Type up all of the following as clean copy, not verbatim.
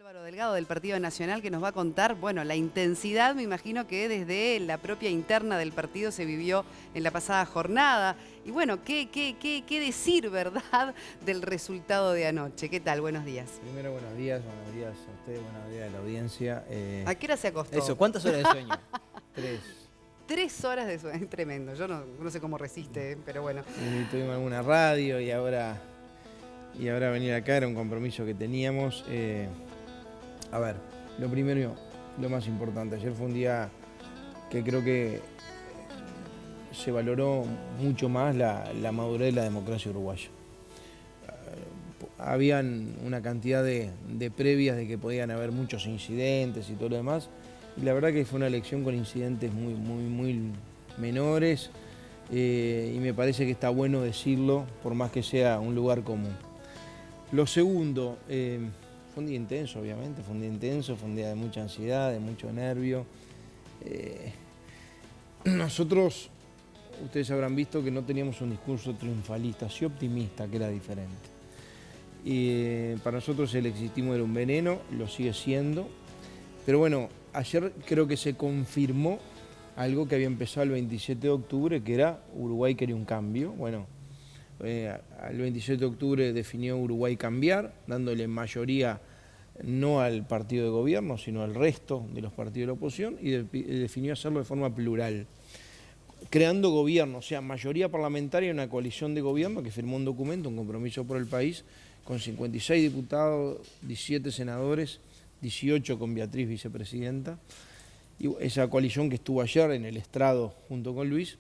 Álvaro Delgado del Partido Nacional, que nos va a contar, bueno, la intensidad, me imagino que desde la propia interna del partido se vivió en la pasada jornada. Y bueno, ¿qué decir, verdad, del resultado de anoche? ¿Qué tal? Buenos días. Primero, buenos días a ustedes, buenos días a la audiencia. ¿A qué hora se acostó? Eso, ¿cuántas horas de sueño? 3. 3 horas de sueño, es tremendo. Yo no sé cómo resiste, pero bueno. Tuvimos alguna radio y ahora venir acá era un compromiso que teníamos. A ver, lo primero, lo más importante. Ayer fue un día que creo que se valoró mucho más la madurez de la democracia uruguaya. Habían una cantidad de previas de que podían haber muchos incidentes y todo lo demás. Y la verdad que fue una elección con incidentes muy menores. Y me parece que está bueno decirlo, por más que sea un lugar común. Lo segundo, fue un día intenso, obviamente, fue un día de mucha ansiedad, de mucho nervio. Nosotros, ustedes habrán visto que no teníamos un discurso triunfalista, sí optimista, que era diferente. Y para nosotros el exitismo era un veneno, lo sigue siendo. Pero bueno, ayer creo que se confirmó algo que había empezado el 27 de octubre, que era Uruguay quería un cambio. Bueno, el 27 de octubre definió Uruguay cambiar, dándole mayoría no al partido de gobierno, sino al resto de los partidos de la oposición, y definió hacerlo de forma plural, creando gobierno, o sea, mayoría parlamentaria, una coalición de gobierno que firmó un documento, un compromiso por el país, con 56 diputados, 17 senadores, 18 con Beatriz vicepresidenta, y esa coalición que estuvo ayer en el estrado junto con Luis.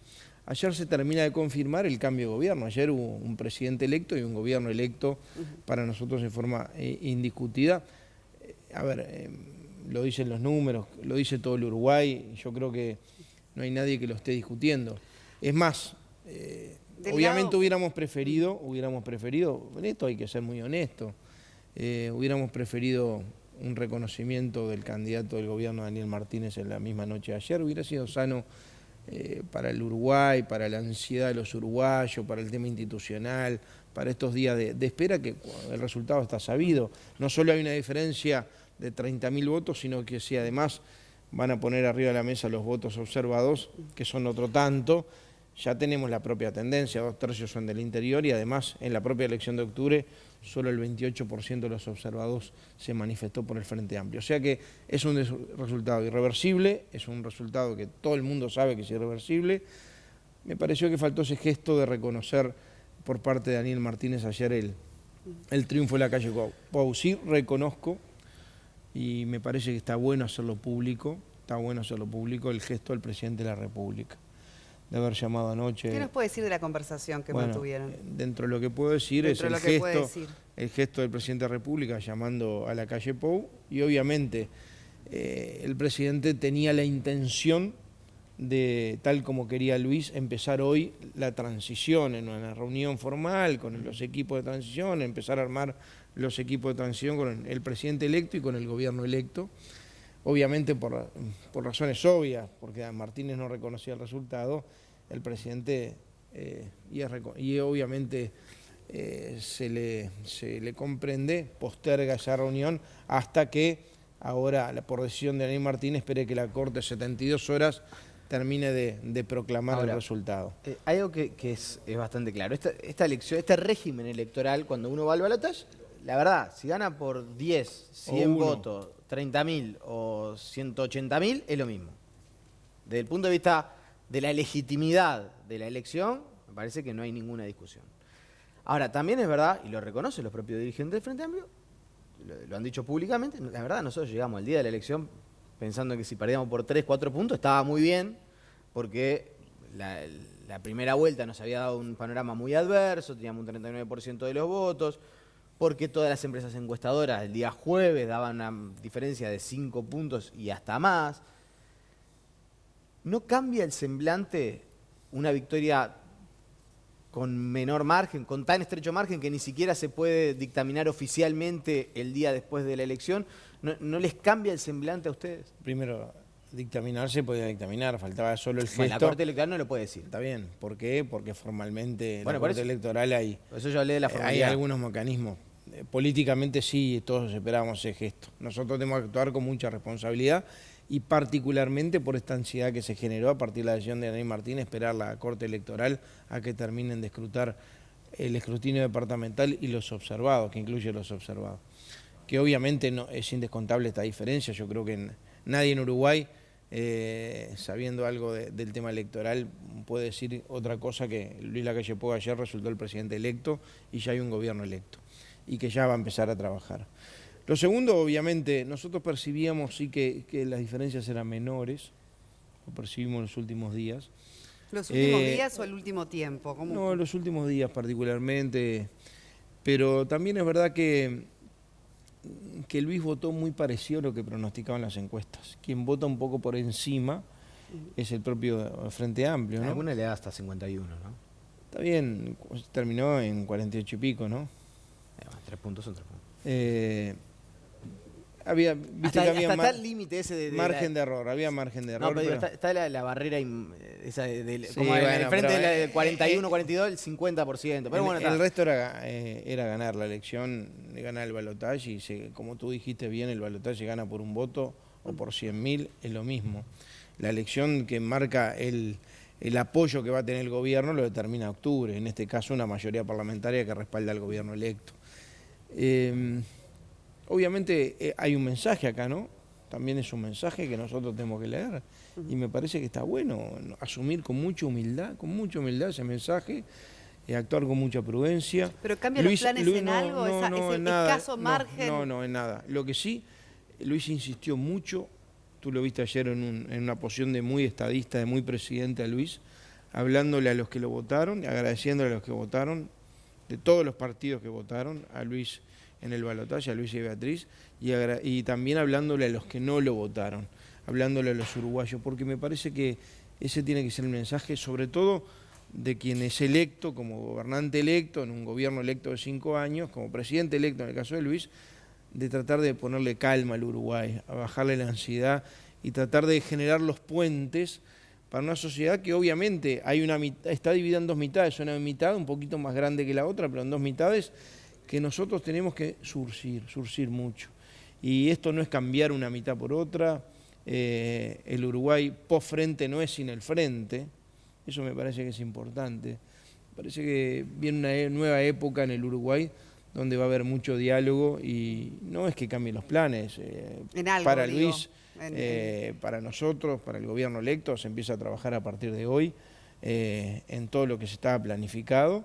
Ayer se termina de confirmar el cambio de gobierno. Ayer hubo un presidente electo y un gobierno electo para nosotros de forma indiscutida. A ver, lo dicen los números, lo dice todo el Uruguay, yo creo que no hay nadie que lo esté discutiendo. Es más, obviamente hubiéramos preferido, en esto hay que ser muy honesto, hubiéramos preferido un reconocimiento del candidato del gobierno Daniel Martínez en la misma noche de ayer. Hubiera sido sano para el Uruguay, para la ansiedad de los uruguayos, para el tema institucional, para estos días de espera, que el resultado está sabido. No solo hay una diferencia de 30.000 votos, sino que si además van a poner arriba de la mesa los votos observados, que son otro tanto, ya tenemos la propia tendencia, 2/3 son del interior y además en la propia elección de octubre solo el 28% de los observados se manifestó por el Frente Amplio. O sea que es un resultado irreversible, es un resultado que todo el mundo sabe que es irreversible. Me pareció que faltó ese gesto de reconocer por parte de Daniel Martínez ayer el triunfo de la calle Pou. Sí reconozco, y me parece que está bueno hacerlo público, el gesto del presidente de la República, de haber llamado anoche. ¿Qué nos puede decir de la conversación que mantuvieron? Dentro de lo que puedo decir es el gesto del presidente de la República llamando a la calle Pou, y obviamente el presidente tenía la intención de, tal como quería Luis, empezar hoy la transición en una reunión formal con los equipos de transición, empezar a armar los equipos de transición con el presidente electo y con el gobierno electo. Obviamente por razones obvias, porque Martínez no reconocía el resultado, el presidente, y obviamente se le comprende, posterga esa reunión hasta que ahora, por decisión de Daniel Martínez, espere que la Corte 72 horas termine de proclamar el resultado. Hay algo que es bastante claro. Esta elección, este régimen electoral, cuando uno va al balotaje, la verdad, si gana por 10, 100 votos, 30.000 o 180.000, es lo mismo. Desde el punto de vista de la legitimidad de la elección, me parece que no hay ninguna discusión. Ahora, también es verdad, y lo reconocen los propios dirigentes del Frente Amplio, lo han dicho públicamente, la verdad, nosotros llegamos al día de la elección pensando que si perdíamos por 3, 4 puntos estaba muy bien, porque la primera vuelta nos había dado un panorama muy adverso, teníamos un 39% de los votos, porque todas las empresas encuestadoras el día jueves daban una diferencia de 5 puntos y hasta más. ¿No cambia el semblante una victoria con menor margen, con tan estrecho margen que ni siquiera se puede dictaminar oficialmente el día después de la elección? ¿No les cambia el semblante a ustedes? Primero, dictaminar se podía dictaminar, faltaba solo el gesto. Bueno, la Corte Electoral no lo puede decir. Está bien, ¿por qué? Porque formalmente la Corte Electoral hay, por eso yo hablé de la formalidad. Hay algunos mecanismos políticamente sí, todos esperábamos ese gesto. Nosotros tenemos que actuar con mucha responsabilidad y particularmente por esta ansiedad que se generó a partir de la decisión de Daniel Martínez, esperar la Corte Electoral a que terminen de escrutar el escrutinio departamental y los observados, que incluye los observados. Que obviamente no, es indescontable esta diferencia. Yo creo que nadie en Uruguay, sabiendo algo del tema electoral, puede decir otra cosa que Luis Lacalle Pou ayer resultó el presidente electo y ya hay un gobierno electo y que ya va a empezar a trabajar. Lo segundo, obviamente, nosotros percibíamos sí que las diferencias eran menores, lo percibimos en los últimos días. ¿Los últimos días o el último tiempo? ¿Cómo? No, los últimos días particularmente, pero también es verdad que Luis votó muy parecido a lo que pronosticaban las encuestas. Quien vota un poco por encima es el propio Frente Amplio, ¿no? Alguna le da hasta 51, ¿no? Está bien, terminó en 48 y pico, ¿no? 3 puntos son 3 puntos. Viste que había hasta el límite ese de margen de error, había margen de error. No, pero está la barrera esa Sí, como bueno, en el frente pero, del 41, 42, el 50%. Pero bueno, el resto era ganar la elección, ganar el balotaje y como tú dijiste bien, el balotaje gana por un voto o por 100.000, es lo mismo. La elección que marca el apoyo que va a tener el gobierno lo determina octubre, en este caso una mayoría parlamentaria que respalda al gobierno electo. Obviamente hay un mensaje acá, ¿no? También es un mensaje que nosotros tenemos que leer y me parece que está bueno asumir con mucha humildad ese mensaje, actuar con mucha prudencia. ¿Pero cambia los planes en algo? ¿Ese escaso margen? No, en nada. Lo que sí, Luis insistió mucho, tú lo viste ayer en una posición de muy estadista, de muy presidente a Luis, hablándole a los que lo votaron, agradeciéndole a los que votaron, de todos los partidos que votaron, a Luis en el balotaje, a Luis y Beatriz, y también hablándole a los que no lo votaron, hablándole a los uruguayos, porque me parece que ese tiene que ser el mensaje, sobre todo de quien es electo como gobernante electo, en un gobierno electo de 5 años, como presidente electo en el caso de Luis, de tratar de ponerle calma al Uruguay, a bajarle la ansiedad y tratar de generar los puentes para una sociedad que obviamente está dividida en dos mitades, una mitad un poquito más grande que la otra, pero en dos mitades que nosotros tenemos que surcir mucho. Y esto no es cambiar una mitad por otra, el Uruguay post-frente no es sin el frente, eso me parece que es importante. Me parece que viene una nueva época en el Uruguay donde va a haber mucho diálogo y no es que cambien los planes. En algo, para digo, Luis, para nosotros, para el gobierno electo, se empieza a trabajar a partir de hoy en todo lo que se estaba planificado.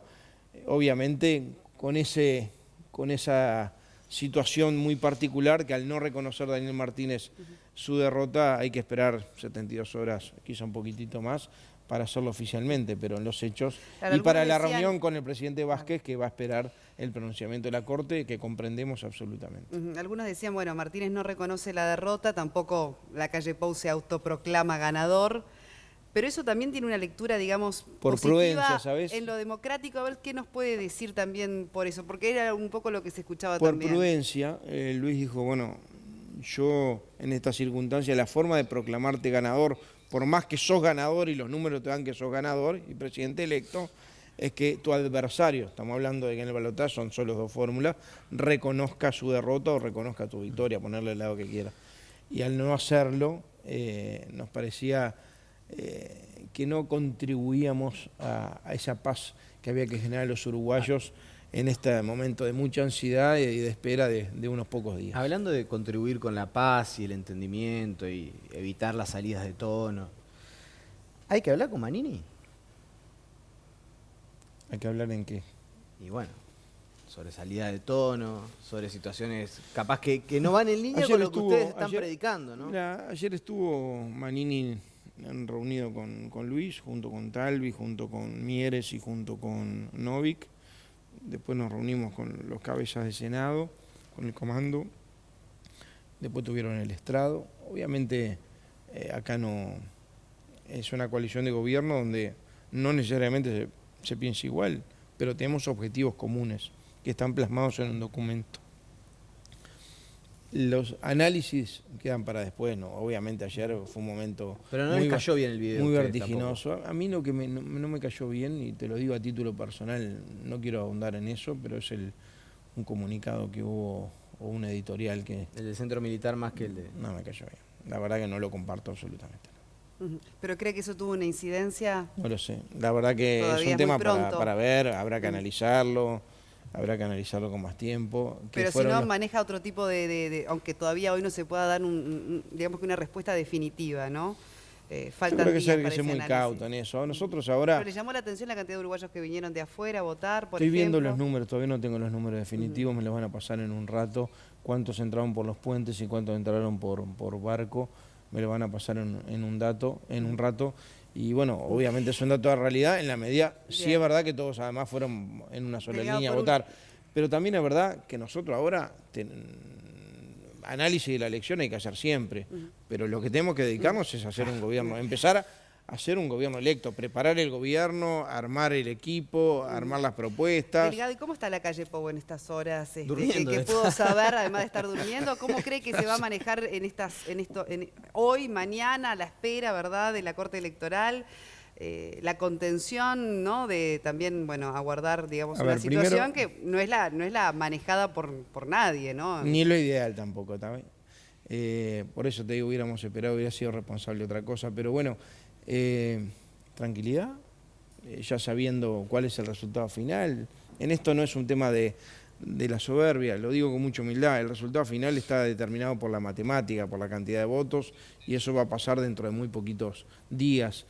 Obviamente con esa situación muy particular que al no reconocer Daniel Martínez su derrota hay que esperar 72 horas, quizá un poquitito más, para hacerlo oficialmente, pero en los hechos. Claro, y para la decían... reunión con el presidente Vázquez, que va a esperar el pronunciamiento de la Corte, que comprendemos absolutamente. Algunos decían, bueno, Martínez no reconoce la derrota, tampoco Lacalle Pou se autoproclama ganador. Pero eso también tiene una lectura, digamos, por positiva prudencia, ¿sabes? En lo democrático. A ver qué nos puede decir también por eso, porque era un poco lo que se escuchaba por también. Por prudencia, Luis dijo, bueno, yo en esta circunstancia la forma de proclamarte ganador, por más que sos ganador y los números te dan que sos ganador y presidente electo, es que tu adversario, estamos hablando de que en el balotaje son solo 2 fórmulas, reconozca su derrota o reconozca tu victoria, ponerle el lado que quiera. Y al no hacerlo, nos parecía que no contribuíamos a esa paz que había que generar los uruguayos en este momento de mucha ansiedad y de espera de unos pocos días. Hablando de contribuir con la paz y el entendimiento y evitar las salidas de tono, ¿hay que hablar con Manini? ¿Hay que hablar en qué? Y bueno, sobre salida de tono, sobre situaciones capaz que no van en línea con lo que ustedes están predicando, ¿no? Mira, ayer estuvo Manini reunido con Luis, junto con Talvi, junto con Mieres y junto con Novik. Después nos reunimos con los cabezas de Senado, con el comando. Después tuvieron el estrado. Obviamente acá no es una coalición de gobierno donde no necesariamente se piensa igual, pero tenemos objetivos comunes que están plasmados en un documento. Los análisis quedan para después, ¿no? Obviamente ayer fue un momento pero no les cayó bien el video, muy vertiginoso. Tampoco. A mí lo que no me cayó bien, y te lo digo a título personal, no quiero ahondar en eso, pero es un comunicado que hubo o un editorial que El del centro militar más que el de... no me cayó bien. La verdad que no lo comparto absolutamente. ¿Pero cree que eso tuvo una incidencia? No lo sé. La verdad que Todavía es es un tema muy pronto. para ver, habrá que analizarlo con más tiempo. Que Pero si fueron no los- maneja otro tipo aunque todavía hoy no se pueda dar digamos que una respuesta definitiva, ¿no? Yo Faltan creo que días hay que para ser ese muy análisis. cauto en eso. A nosotros ahora ¿Pero le llamó la atención la cantidad de uruguayos que vinieron de afuera a votar, por estoy viendo ejemplo? los números, todavía no tengo los números definitivos, me los van a pasar en un rato. Cuántos entraron por los puentes y cuántos entraron por barco, me lo van a pasar en un rato. Y bueno, obviamente es un dato de realidad en la medida, sí Bien. es verdad que todos además fueron en una sola Delegado, línea a por votar, pero también es verdad que nosotros ahora análisis de la elección hay que hacer siempre, pero lo que tenemos que dedicarnos es a hacer un gobierno, empezar a hacer un gobierno electo, preparar el gobierno, armar el equipo, armar las propuestas. Delegado, ¿y cómo está la calle Pou en estas horas? Durmiendo, ¿Qué está. puedo saber, además de estar durmiendo? ¿Cómo cree que se va a manejar hoy, mañana, a la espera, ¿verdad?, de la Corte Electoral? La contención, ¿no?, de también, bueno, aguardar, digamos, A una ver, situación primero- que no es la manejada por nadie, ¿no? Ni lo ideal tampoco, ¿también? Por eso te digo, hubiéramos esperado, hubiera sido responsable otra cosa, pero bueno, tranquilidad, ya sabiendo cuál es el resultado final. En esto no es un tema de la soberbia, lo digo con mucha humildad, el resultado final está determinado por la matemática, por la cantidad de votos, y eso va a pasar dentro de muy poquitos días.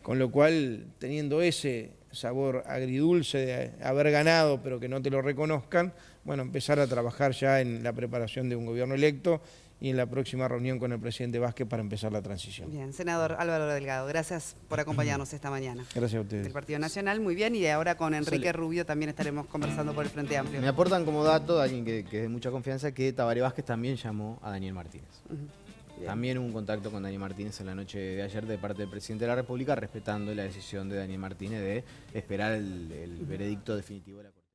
Con lo cual, teniendo ese sabor agridulce de haber ganado, pero que no te lo reconozcan, bueno, empezar a trabajar ya en la preparación de un gobierno electo y en la próxima reunión con el presidente Vázquez para empezar la transición. Bien, senador Álvaro Delgado, gracias por acompañarnos esta mañana. Gracias a ustedes. Del Partido Nacional, muy bien, y ahora con Enrique Rubio también estaremos conversando por el Frente Amplio. Me aportan como dato, alguien que es de mucha confianza, que Tabaré Vázquez también llamó a Daniel Martínez. Bien. También hubo un contacto con Daniel Martínez en la noche de ayer de parte del presidente de la República, respetando la decisión de Daniel Martínez de esperar el veredicto definitivo de la Corte.